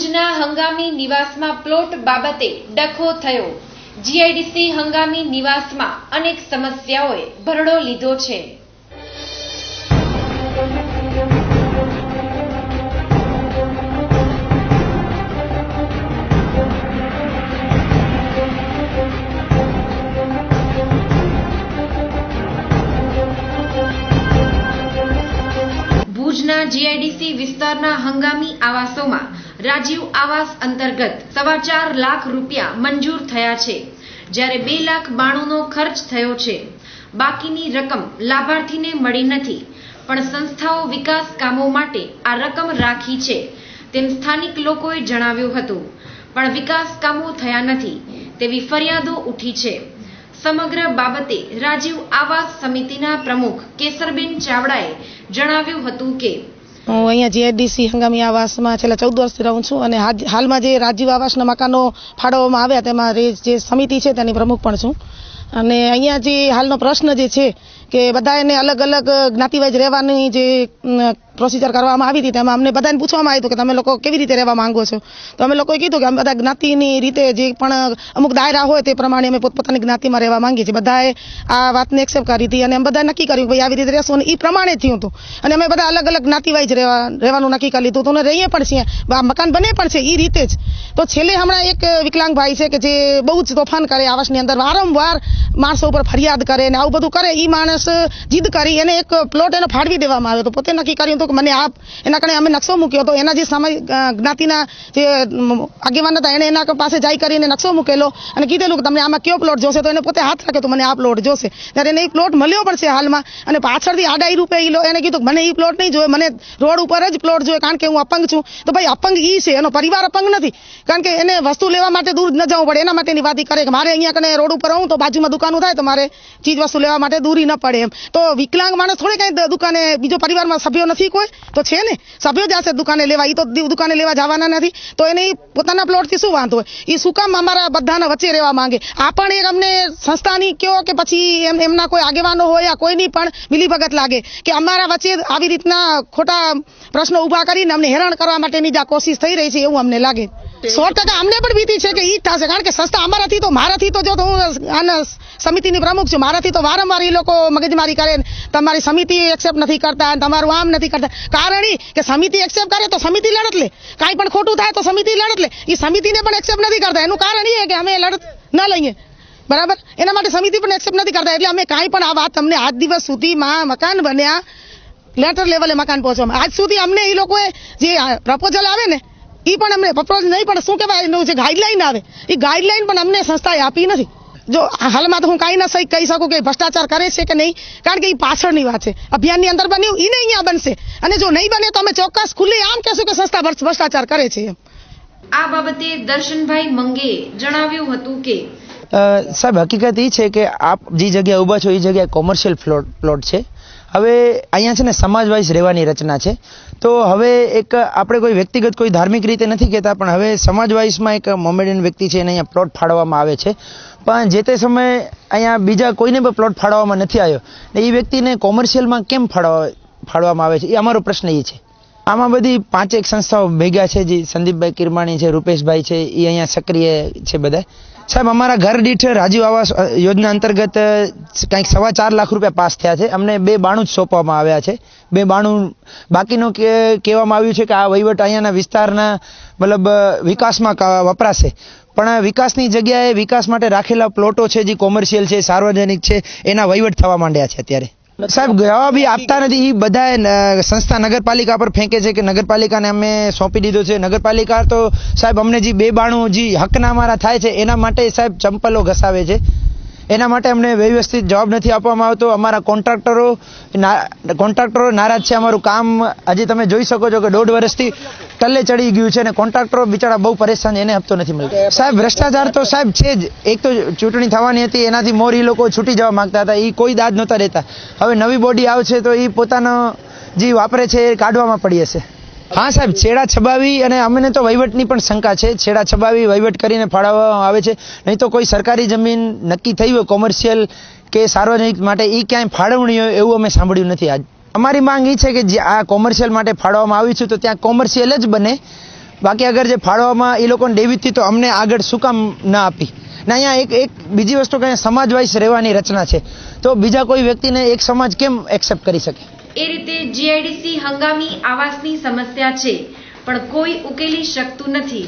ભુજના હંગામી નિવાસમાં પ્લોટ બાબતે ડખો થયો। જીઆઈડીસી હંગામી નિવાસમાં અનેક સમસ્યાઓએ ભરડો લીધો છે। ભુજના જીઆઈડીસી વિસ્તારના હંગામી આવાસોમાં રાજીવ આવાસ અંતર્ગત 4.25 લાખ રૂપિયા મંજૂર થયા છે, જ્યારે 2,92,000નો ખર્ચ થયો છે। બાકીની રકમ લાભાર્થીને મળી નથી, પણ સંસ્થાઓ વિકાસ કામો માટે આ રકમ રાખી છે તેમ સ્થાનિક લોકોએ જણાવ્યું હતું, પણ વિકાસ કામો થયા નથી તેવી ફરિયાદો ઉઠી છે। સમગ્ર બાબતે રાજીવ આવાસ સમિતિના પ્રમુખ કેસરબેન ચાવડાએ જણાવ્યું હતું કે હું અહીંયા જીઆઈડીસી હંગામી આવાસમાં છેલ્લા 14 વર્ષથી રહું છું અને હાલમાં જે રાજીવ આવાસના મકાનો ફાળવવામાં આવ્યા તેમાં જે સમિતિ છે તેની પ્રમુખ પણ છું। અને અહીંયા જે હાલનો પ્રશ્ન જે છે કે બધાને અલગ અલગ જ્ઞાતિવાઇઝ રહેવાની જે પ્રોસિજર કરવામાં આવી હતી તેમાં અમને બધાને પૂછવામાં આવ્યું કે તમે લોકો કેવી રીતે રહેવા માંગો છો, તો અમે લોકોએ કીધું કે અમે બધા જ્ઞાતિની રીતે જે પણ અમુક દાયરા હોય તે પ્રમાણે અમે પોતપોતાની જ્ઞાતિમાં રહેવા માંગીએ છીએ। બધાએ આ વાતને એક્સેપ્ટ કરી હતી અને અમે બધા નક્કી કર્યું કે ભાઈ આવી રીતે રહેશું, અને એ પ્રમાણે થયું હતું અને અમે બધા અલગ અલગ જ્ઞાતિવાઇઝ રહેવાનું નક્કી કરી લીધું હતું અને રહીએ પણ છીએ, મકાન બને પણ છે એ રીતે જ। તો છેલ્લે હમણાં એક વિકલાંગ ભાઈ છે કે જે બહુ જ તોફાન કરે આવાસની અંદર, વારંવાર માણસો ઉપર ફરિયાદ કરે ને આવું બધું કરે, એ માણસ જીદ કરી એને એક પ્લોટ એનો ફાળવી દેવામાં આવ્યો હતો। પોતે નક્કી કર્યું હતું કે મને આપ, એના કારણે અમે નકશો મૂક્યો હતો, એના જે જ્ઞાતિના જે આગેવાન હતા એને એના પાસે જઈ કરીને નકશો મૂકેલો અને કીધેલું કે તમને આમાં કયો પ્લોટ જોશે, તો એને પોતે હાથ રાખ્યો તો મને આ પ્લોટ જોશે, ત્યારે એને એ પ્લોટ મળ્યો પણ છે હાલમાં। અને પાછળથી આડાઈ રૂપે એને કીધું મને એ પ્લોટ નહીં જોઈએ, મને રોડ ઉપર જ પ્લોટ જોઈએ કારણ કે હું અપંગ છું। તો ભાઈ અપંગ ઈ છે, એનો પરિવાર અપંગ નથી, કારણ કે એને વસ્તુ લેવા માટે દૂર ન જવું પડે, એના માટેની વાત કરે કે મારે અહીંયા કને રોડ ઉપર રહું તો બાજુમાં દુકાનો થાય તો મારે ચીજ વસ્તુ લેવા માટે દૂરી ન પડે એમ। તો વિકલાંગ માણસ થોડે કઈ દુકાને, બીજો પરિવારમાં સભ્યો નથી કોઈ તો છે ને, સભ્યો જશે દુકાને લેવા, એ તો દુકાને લેવા જવાના નથી, તો એને પોતાના પ્લોટથી શું વાંધો હોય, એ શું કામ અમારા બધાના વચ્ચે રહેવા માંગે। આ પણ એક અમને સંસ્થાની કયો કે પછી એમના કોઈ આગેવાનો હોય યા કોઈની પણ મિલીભગત લાગે કે અમારા વચ્ચે આવી રીતના ખોટા પ્રશ્નો ઉભા કરીને અમને હેરાન કરવા માટેની જ કોશિશ થઈ રહી છે એવું અમને લાગે। 100% અમને પણ ભીતિ છે કે ઈ જ થશે, કારણ કે સંસ્થા મારાથી તો જો હું આના સમિતિની પ્રમુખ છું, મારાથી તો વારંવાર એ લોકો મગજમારી કરે, તમારી સમિતિ એક્સેપ્ટ નથી કરતા, તમારું આમ નથી કરતા। કારણ એ કે સમિતિ એક્સેપ્ટ કરે તો સમિતિ લડત લે, કાંઈ પણ ખોટું થાય તો સમિતિ લડત લે, એ સમિતિને પણ એક્સેપ્ટ નથી કરતા, એનું કારણ એ કે અમે લડત ન લઈએ, બરાબર, એના માટે સમિતિ પણ એક્સેપ્ટ નથી કરતા। એટલે અમે કાંઈ પણ આ વાત અમને આજ દિવસ સુધીમાં મકાન બન્યા લેટર લેવલે મકાન પહોંચવામાં આજ સુધી અમને એ લોકોએ જે પ્રપોઝલ આવે ને એ પણ અમને પ્રપોઝલ નહીં, પણ શું કહેવાય એનું જે ગાઈડલાઈન આવે એ ગાઈડલાઈન પણ અમને સંસ્થાએ આપી નથી। જો હાલમાં તો હું કાંઈ ન કહી શકું કે ભ્રષ્ટાચાર કરે છે કે નહીં, કારણ કે એ પાછળની વાત છે, અભિયાનની અંદર બન્યું એને અહીંયા બનશે, અને જો નહીં બને તો અમે ચોક્કસ ખુલ્લી આમ કહેશું કે સંસ્થા ભ્રષ્ટાચાર કરે છે એમ। આ બાબતે દર્શનભાઈ મંગેએ જણાવ્યું હતું કે સાહેબ હકીકત એ છે કે આપ જે જગ્યાએ ઊભા છો એ જગ્યાએ કોમર્શિયલ પ્લોટ છે। હવે અહીંયા છે ને સમાજ વાઇઝ રહેવાની રચના છે, તો હવે એક આપણે કોઈ વ્યક્તિગત કોઈ ધાર્મિક રીતે નથી કહેતા, પણ હવે સમાજ વાઇઝમાં એક મોમેડિયન વ્યક્તિ છે એને અહીંયા પ્લોટ ફાળવવામાં આવે છે, પણ જે તે સમયે અહીંયા બીજા કોઈને પણ પ્લોટ ફાળવવામાં નથી આવ્યો ને એ વ્યક્તિને કોમર્શિયલમાં કેમ ફાળવવામાં આવે છે એ અમારો પ્રશ્ન એ છે। આમાં બધી 5-1 સંસ્થાઓ ભેગા છે, જે સંદીપભાઈ કિરમાણી છે, રૂપેશભાઈ છે, એ અહીંયા સક્રિય છે બધા। સાહેબ અમારા ઘર દીઠ રાજીવ આવાસ યોજના અંતર્ગત કંઈક 4.25 લાખ રૂપિયા પાસ થયા છે, અમને 292 જ સોંપવામાં આવ્યા છે, 292 બાકીનું કહેવામાં આવ્યું છે કે આ વહીવટ અહીંયાના વિસ્તારના મતલબ વિકાસમાં વપરાશે, પણ વિકાસની જગ્યાએ વિકાસ માટે રાખેલા પ્લોટો છે જે કોમર્શિયલ છે, સાર્વજનિક છે, એના વહીવટ થવા માંડ્યા છે અત્યારે। સાહેબ જવાબ આપતા નથી, એ બધા સંસ્થા નગરપાલિકા પર ફેંકે છે કે નગરપાલિકાને અમે સોંપી દીધો છે। નગરપાલિકા તો સાહેબ અમને જે 292 જે હકના અમારા થાય છે એના માટે સાહેબ ચંપલો ઘસાવે છે, એના માટે અમને વ્યવસ્થિત જવાબ નથી આપવામાં આવતો। અમારા કોન્ટ્રાક્ટરો નારાજ છે, અમારું કામ હજી તમે જોઈ શકો છો કે 1.5 વર્ષથી ટલ્લે ચડી ગયું છે અને કોન્ટ્રાક્ટરો બિચારા બહુ પરેશાન, એને હપ્તો નથી મળતો। સાહેબ ભ્રષ્ટાચાર તો સાહેબ છે જ, એક તો ચૂંટણી થવાની હતી એનાથી મોર એ લોકો છૂટી જવા માંગતા હતા, એ કોઈ દાદ નહોતા રહેતા, હવે નવી બોડી આવશે તો એ પોતાનો જે વાપરે છે એ કાઢવામાં પડી હશે। હા સાહેબ છેડા છબાવી, અને અમને તો વહીવટની પણ શંકા છે, છેડા છબાવી વહીવટ કરીને ફાળવવામાં આવે છે, નહીં તો કોઈ સરકારી જમીન નક્કી થઈ હોય કોમર્શિયલ કે સાર્વજનિક માટે એ ક્યાંય ફાળવણી હોય એવું અમે સાંભળ્યું નથી। આજ અમારી માંગ એ છે કે જે આ કોમર્શિયલ માટે ફાળવવામાં આવી છે તો ત્યાં કોમર્શિયલ જ બને, બાકી અગર જે ફાળવામાં એ લોકોને દેવી હતી તો અમને આગળ શું કામ ના આપી? ને અહીંયા એક બીજી વસ્તુ કે સમાજ વાઇઝ રહેવાની રચના છે, તો બીજા કોઈ વ્યક્તિને એક સમાજ કેમ એક્સેપ્ટ કરી શકે? એ રીતે જીઆઈડીસી હંગામી આવાસની સમસ્યા છે, પણ કોઈ ઉકેલી શકતું નથી.